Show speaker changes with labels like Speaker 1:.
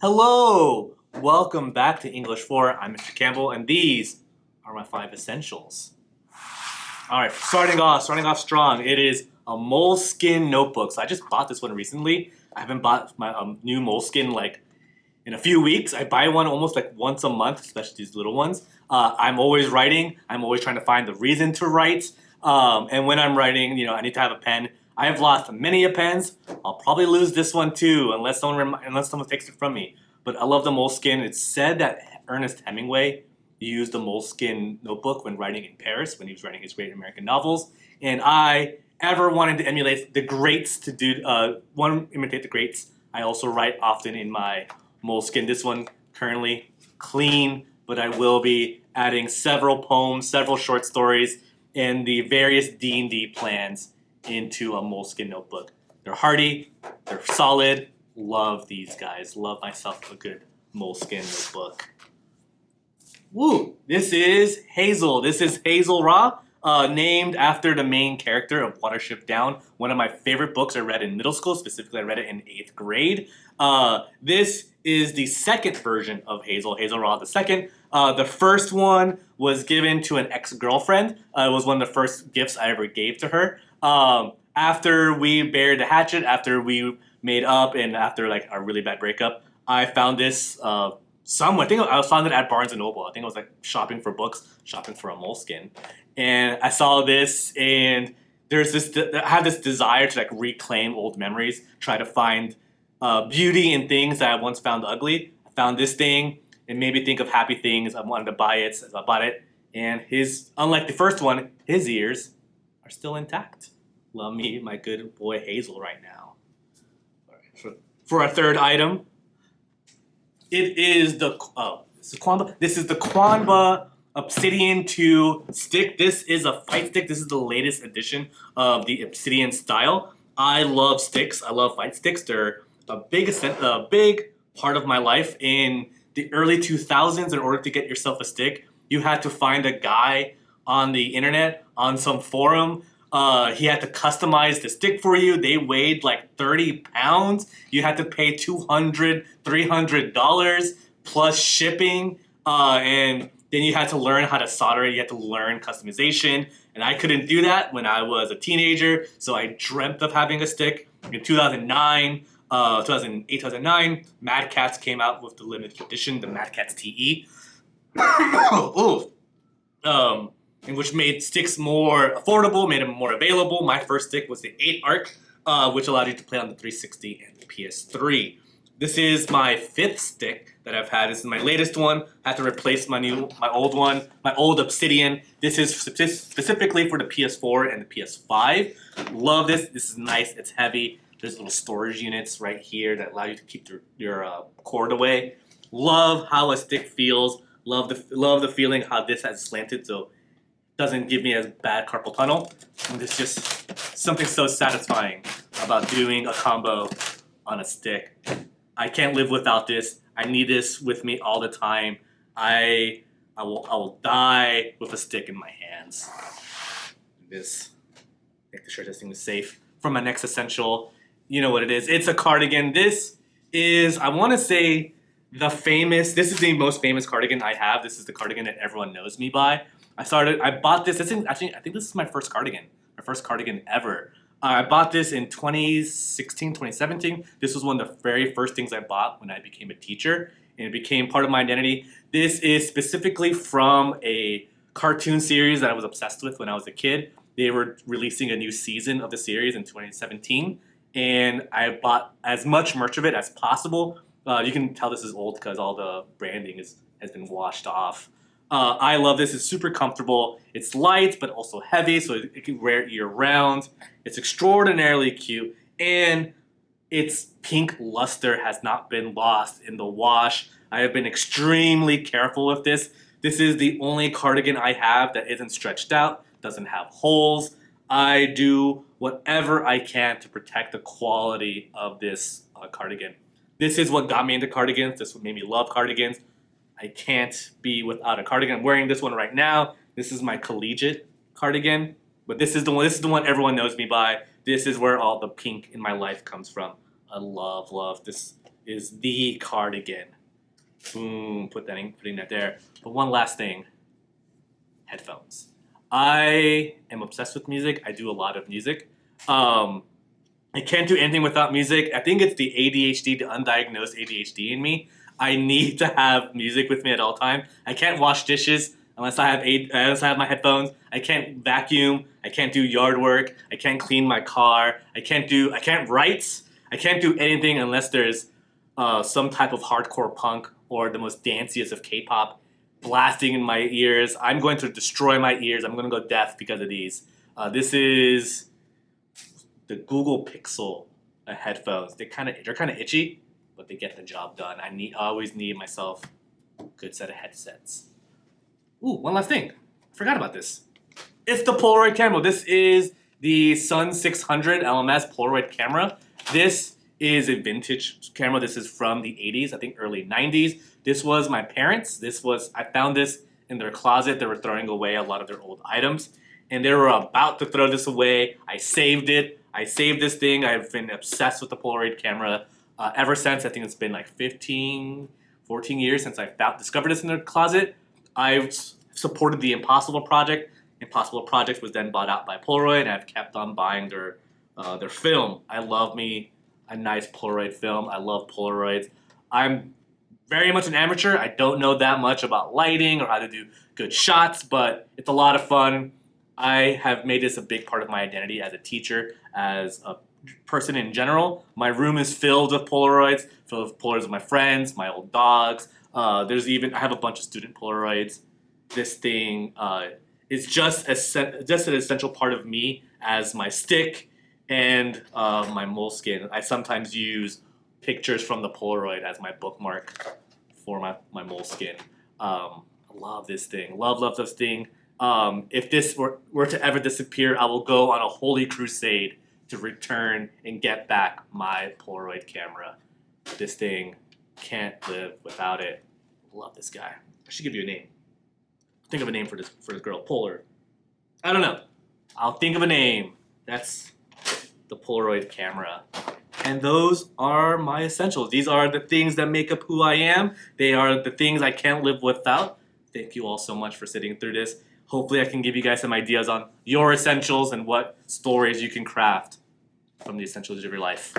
Speaker 1: Hello! Welcome back to English 4. I'm Mr. Campbell, and these are my 5 essentials. Alright, starting off strong. It is a Moleskine notebook. So I just bought this one recently. I haven't bought my new Moleskine in a few weeks. I buy one almost once a month, especially these little ones. I'm always writing. I'm always trying to find the reason to write. And when I'm writing, I need to have a pen. I have lost many a pens. I'll probably lose this one too, unless someone takes it from me. But I love the Moleskine. It's said that Ernest Hemingway used the Moleskine notebook when writing in Paris, when he was writing his great American novels. And I ever wanted to emulate the greats imitate the greats. I also write often in my Moleskine. This one currently clean, but I will be adding several poems, several short stories, and the various D&D plans into a Moleskine notebook. They're hardy, they're solid. Love these guys. Love myself a good Moleskine notebook. Woo! This is Hazel. This is Hazel Ra, named after the main character of Watership Down. One of my favorite books I read in middle school. Specifically, I read it in 8th grade. This is the second version of Hazel, Hazel Ra the second. The first one was given to an ex-girlfriend. It was one of the first gifts I ever gave to her. After we buried the hatchet, after we made up, and after a really bad breakup, I found this somewhere. I think I found it at Barnes and Noble. I think I was shopping for books, shopping for a Moleskine, and I saw this, and I have this desire to reclaim old memories, try to find beauty in things that I once found ugly. I found this thing. It made me think of happy things. I wanted to buy it, so I bought it. And unlike the first one, his ears are still intact. Love me, my good boy Hazel right now. All right, for our third item, it is this is the Quanba Obsidian 2 stick. This is a fight stick. This is the latest edition of the Obsidian style. I love sticks. I love fight sticks. They're a big part of my life. In the early 2000s, in order to get yourself a stick, you had to find a guy on the internet, on some forum. He had to customize the stick for you. They weighed 30 pounds. You had to pay $200, $300 plus shipping. And then you had to learn how to solder it. You had to learn customization. And I couldn't do that when I was a teenager. So I dreamt of having a stick. In 2008, 2009, Mad Catz came out with the limited edition, the Mad Catz TE. And which made sticks more affordable, made them more available. My first stick was the 8 Arc, which allowed you to play on the 360 and the PS3. This is my 5th stick that I've had. This is my latest one. I had to replace my old one, my old Obsidian. This is specifically for the PS4 and the PS5. Love this. This is nice. It's heavy. There's little storage units right here that allow you to keep your cord away. Love how a stick feels. Love the feeling how this has slanted, so doesn't give me a bad carpal tunnel. And it's just something so satisfying about doing a combo on a stick. I can't live without this. I need this with me all the time. I will die with a stick in my hands. Make sure this thing is safe. For my next essential, you know what it is. It's a cardigan. This is, I want to say, this is the most famous cardigan I have. This is the cardigan that everyone knows me by. I bought this. I think this is my first cardigan ever. I bought this in 2016, 2017. This was one of the very first things I bought when I became a teacher, and it became part of my identity. This is specifically from a cartoon series that I was obsessed with when I was a kid. They were releasing a new season of the series in 2017, and I bought as much merch of it as possible. You can tell this is old because all the branding has been washed off. I love this. It's super comfortable. It's light, but also heavy, so you can wear it year-round. It's extraordinarily cute, and its pink luster has not been lost in the wash. I have been extremely careful with this. This is the only cardigan I have that isn't stretched out, doesn't have holes. I do whatever I can to protect the quality of this cardigan. This is what got me into cardigans. This is what made me love cardigans. I can't be without a cardigan. I'm wearing this one right now. This is my collegiate cardigan, but this is the one everyone knows me by. This is where all the pink in my life comes from. I love this. is the cardigan. Boom, putting that there. But one last thing, headphones. I am obsessed with music. I do a lot of music. I can't do anything without music. I think it's the ADHD, the undiagnosed ADHD in me. I need to have music with me at all time. I can't wash dishes unless unless I have my headphones. I can't vacuum. I can't do yard work. I can't clean my car. I can't write. I can't do anything unless there's some type of hardcore punk or the most danciest of K-pop blasting in my ears. I'm going to destroy my ears. I'm going to go deaf because of these. This is the Google Pixel headphones. They're kind of itchy, but they get the job done. I always need myself a good set of headsets. Ooh, one last thing. I forgot about this. It's the Polaroid camera. This is the Sun 600 LMS Polaroid camera. This is a vintage camera. This is from the 80s, I think early 90s. This was my parents'. I found this in their closet. They were throwing away a lot of their old items, and they were about to throw this away. I saved it. I saved this thing. I've been obsessed with the Polaroid camera ever since. I think it's been like 14 years since I discovered this in their closet. I've supported the Impossible Project. Impossible Project was then bought out by Polaroid, and I've kept on buying their film. I love me a nice Polaroid film. I love Polaroids. I'm very much an amateur. I don't know that much about lighting or how to do good shots, but it's a lot of fun. I have made this a big part of my identity as a teacher, as a person in general. My room is filled with Polaroids of my friends, my old dogs. I have a bunch of student Polaroids. This thing is just an essential part of me as my stick and my Moleskine. I sometimes use pictures from the Polaroid as my bookmark for my Moleskine. I love this thing. Love this thing. If this were to ever disappear, I will go on a holy crusade to return and get back my Polaroid camera. This thing can't live without it. Love this guy. I should give you a name. Think of a name for this girl. Polar. I don't know. I'll think of a name. That's the Polaroid camera. And those are my essentials. These are the things that make up who I am. They are the things I can't live without. Thank you all so much for sitting through this. Hopefully I can give you guys some ideas on your essentials and what stories you can craft from the essentials of your life.